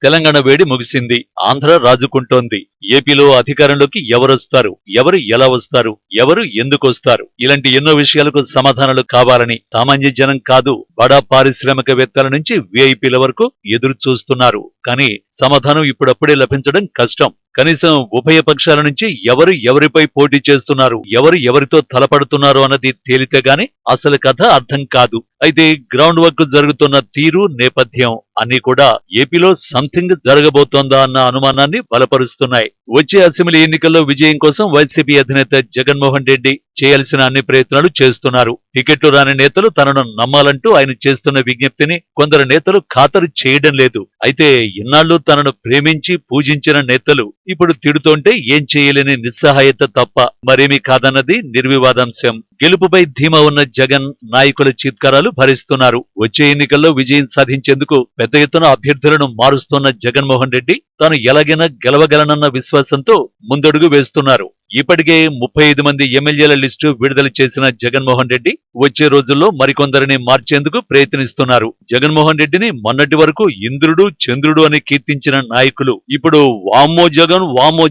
తెలంగాణ వేడి ముగిసింది. ఆంధ్ర రాజుకుంటోంది. ఏపీలో అధికారంలోకి ఎవరొస్తారు, ఎవరు ఎలా వస్తారు, ఎవరు ఎందుకొస్తారు, ఇలాంటి ఎన్నో విషయాలకు సమాధానాలు కావాలని సామాన్య జనం కాదు, బడా పారిశ్రామికవేత్తల నుంచి వీఐపీల వరకు ఎదురు చూస్తున్నారు. కానీ సమాధానం ఇప్పుడప్పుడే లభించడం కష్టం. కనీసం ఉభయ పక్షాల నుంచి ఎవరు ఎవరిపై పోటీ చేస్తున్నారు, ఎవరు ఎవరితో తలపడుతున్నారు అన్నది తేలితే గాని అసలు కథ అర్థం కాదు. అయితే గ్రౌండ్ వర్క్ జరుగుతున్న తీరు, నేపథ్యం అన్ని కూడా ఏపీలో సంథింగ్ జరగబోతోందా అన్న అనుమానాన్ని బలపరుస్తున్నాయి. వచ్చే అసెంబ్లీ ఎన్నికల్లో విజయం కోసం వైసీపీ అధినేత జగన్మోహన్ రెడ్డి చేయాల్సిన అన్ని ప్రయత్నాలు చేస్తున్నారు. టికెట్లు రాని నేతలు తనను నమ్మాలంటూ ఆయన చేస్తున్న విజ్ఞప్తిని కొందరు నేతలు ఖాతరు చేయడం లేదు. అయితే ఇన్నాళ్లు తనను ప్రేమించి పూజించిన నేతలు ఇప్పుడు తిడుతోంటే ఏం చేయలేని నిస్సహాయత తప్ప మరేమీ కాదన్నది నిర్వివాదాంశం. గెలుపుపై ధీమా ఉన్న జగన్ నాయకుల చీత్కారాలు భరిస్తున్నారు. వచ్చే ఎన్నికల్లో విజయం సాధించేందుకు పెద్ద ఎత్తున అభ్యర్థులను మారుస్తున్న జగన్మోహన్ రెడ్డి తాను ఎలాగైనా గెలవగలనన్న విశ్వాసంతో ముందడుగు వేస్తున్నారు. ఇప్పటికే 35 మంది ఎమ్మెల్యేల లిస్టు విడుదల చేసిన జగన్మోహన్ రెడ్డి వచ్చే రోజుల్లో మరికొందరిని మార్చేందుకు ప్రయత్నిస్తున్నారు. జగన్మోహన్ రెడ్డిని మొన్నటి వరకు ఇంద్రుడు, చంద్రుడు అని కీర్తించిన నాయకులు ఇప్పుడు వామ్మో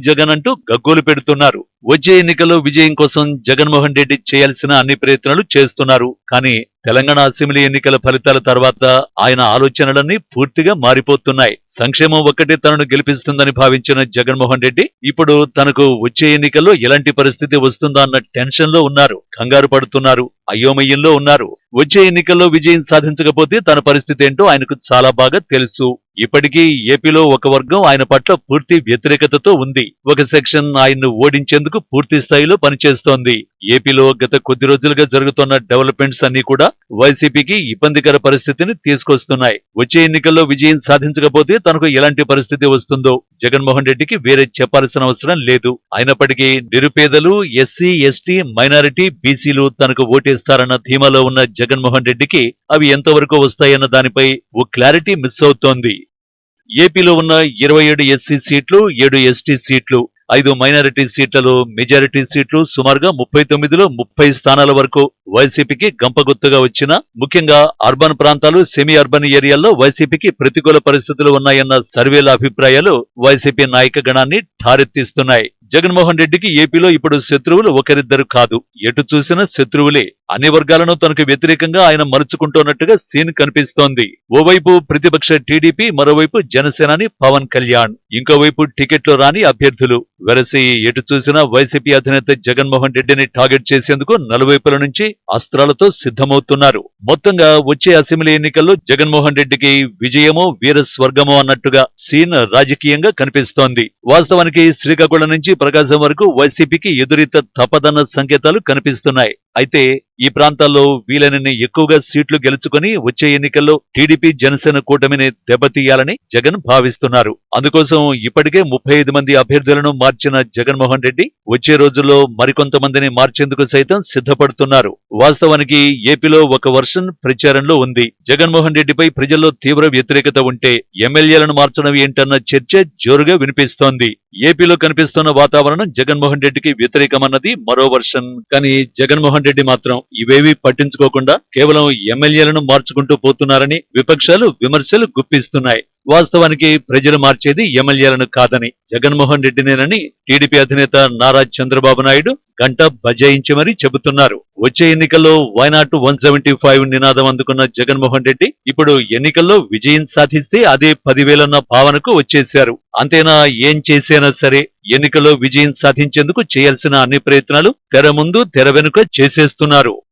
జగన్ అంటూ గగ్గోలు పెడుతున్నారు. వచ్చే ఎన్నికల్లో విజయం కోసం జగన్మోహన్ రెడ్డి చేయాల్సిన అన్ని ప్రయత్నాలు చేస్తున్నారు. కానీ తెలంగాణ అసెంబ్లీ ఎన్నికల ఫలితాల తర్వాత ఆయన ఆలోచనలన్నీ పూర్తిగా మారిపోతున్నాయి. సంక్షేమం ఒక్కటే తనను గెలిపిస్తుందని భావించిన జగన్మోహన్ రెడ్డి ఇప్పుడు తనకు వచ్చే ఎన్నికల్లో ఎలాంటి పరిస్థితి వస్తుందా అన్న టెన్షన్ లో ఉన్నారు, కంగారు పడుతున్నారు, అయోమయంలో ఉన్నారు. వచ్చే ఎన్నికల్లో విజయం సాధించకపోతే తన పరిస్థితి ఏంటో ఆయనకు చాలా బాగా తెలుసు. ఇప్పటికీ ఏపీలో ఒక వర్గం ఆయన పట్ల పూర్తి వ్యతిరేకతతో ఉంది. ఒక సెక్షన్ ఆయన్ను ఓడించేందుకు పూర్తి స్థాయిలో పనిచేస్తోంది. ఏపీలో గత కొద్ది రోజులుగా జరుగుతున్న డెవలప్మెంట్స్ అన్ని కూడా వైసీపీకి ఇబ్బందికర పరిస్థితిని తీసుకొస్తున్నాయి. వచ్చే ఎన్నికల్లో విజయం సాధించకపోతే తనకు ఎలాంటి పరిస్థితి వస్తుందో జగన్మోహన్ రెడ్డికి వేరే చెప్పాల్సిన అవసరం లేదు. అయినప్పటికీ నిరుపేదలు, ఎస్సీ, ఎస్టీ, మైనారిటీ, బీసీలు తనకు ఓటేస్తారన్న ధీమాలో ఉన్న జగన్మోహన్ రెడ్డికి అవి ఎంతవరకు వస్తాయన్న దానిపై ఓ క్లారిటీ మిస్ అవుతోంది. ఏపీలో ఉన్న 27 ఎస్సీ సీట్లు, 7 ఎస్టీ సీట్లు, 5 మైనారిటీ సీట్లలో మెజారిటీ సీట్లు సుమారుగా 39లో 30 స్థానాల వరకు వైసీపీకి గంపగుత్తుగా వచ్చిన ముఖ్యంగా అర్బన్ ప్రాంతాలు, సెమీ అర్బన్ ఏరియాల్లో వైసీపీకి ప్రతికూల పరిస్థితులు ఉన్నాయన్న సర్వేల అభిప్రాయాలు వైసీపీ నాయక గణాన్ని ఠారెత్తిస్తున్నాయి. జగన్మోహన్ రెడ్డికి ఏపీలో ఇప్పుడు శత్రువులు ఒకరిద్దరు కాదు, ఎటు చూసినా శత్రువులే. అన్ని వర్గాలను తనకు వ్యతిరేకంగా ఆయన మలుచుకుంటున్నట్టుగా సీన్ కనిపిస్తోంది. ఓవైపు ప్రతిపక్ష టీడీపీ, మరోవైపు జనసేనాని పవన్ కళ్యాణ్, ఇంకోవైపు టికెట్లు రాని అభ్యర్థులు. వెరసి ఎటు చూసినా వైసీపీ అధినేత జగన్మోహన్ రెడ్డిని టార్గెట్ చేసేందుకు నలువైపుల నుంచి అస్త్రాలతో సిద్ధమవుతున్నారు. మొత్తంగా వచ్చే అసెంబ్లీ ఎన్నికల్లో జగన్మోహన్ రెడ్డికి విజయమో వీరస్వర్గమో అన్నట్టుగా సీన్ రాజకీయంగా కనిపిస్తోంది. వాస్తవానికి శ్రీకాకుళం నుంచి ప్రకాశం వరకు వైసీపీకి ఎదురీత తప్పదన్న సంకేతాలు కనిపిస్తున్నాయి. అయితే ఈ ప్రాంతాల్లో వీలైనన్ని ఎక్కువగా సీట్లు గెలుచుకుని వచ్చే ఎన్నికల్లో టీడీపీ, జనసేన కూటమిని దెబ్బతీయాలని జగన్ భావిస్తున్నారు. అందుకోసం ఇప్పటికే 35 మంది అభ్యర్థులను మార్చిన జగన్మోహన్ రెడ్డి వచ్చే రోజుల్లో మరికొంతమందిని మార్చేందుకు సైతం సిద్ధపడుతున్నారు. వాస్తవానికి ఏపీలో ఒక వర్షన్ ప్రచారంలో ఉంది. జగన్మోహన్ రెడ్డిపై ప్రజల్లో తీవ్ర వ్యతిరేకత ఉంటే ఎమ్మెల్యేలను మార్చడం ఏంటన్న చర్చ జోరుగా వినిపిస్తోంది. ఏపీలో కనిపిస్తున్న వాతావరణం జగన్మోహన్ రెడ్డికి వ్యతిరేకమన్నది మరో వర్షన్. కానీ జగన్మోహన్ రెడ్డి మాత్రం ఇవేవీ పట్టించుకోకుండా కేవలం ఎమ్మెల్యేలను మార్చుకుంటూ పోతున్నారని విపక్షాలు విమర్శలు గుప్పిస్తున్నాయి. వాస్తవానికి ప్రజలు మార్చేది ఎమ్మెల్యేలను కాదని, జగన్మోహన్ రెడ్డినేనని టీడీపీ అధినేత నారా చంద్రబాబు నాయుడు గంట బజాయించి మరీ చెబుతున్నారు. వచ్చే ఎన్నికల్లో వైనాట్ 175 నినాదం అందుకున్న జగన్మోహన్ రెడ్డి ఇప్పుడు ఎన్నికల్లో విజయం సాధిస్తే అదే 10,000 భావనకు వచ్చేశారు. అంతేనా, ఏం చేసైనా సరే ఎన్నికల్లో విజయం సాధించేందుకు చేయాల్సిన అన్ని ప్రయత్నాలు తెర ముందు, తెర వెనుక చేసేస్తున్నారు.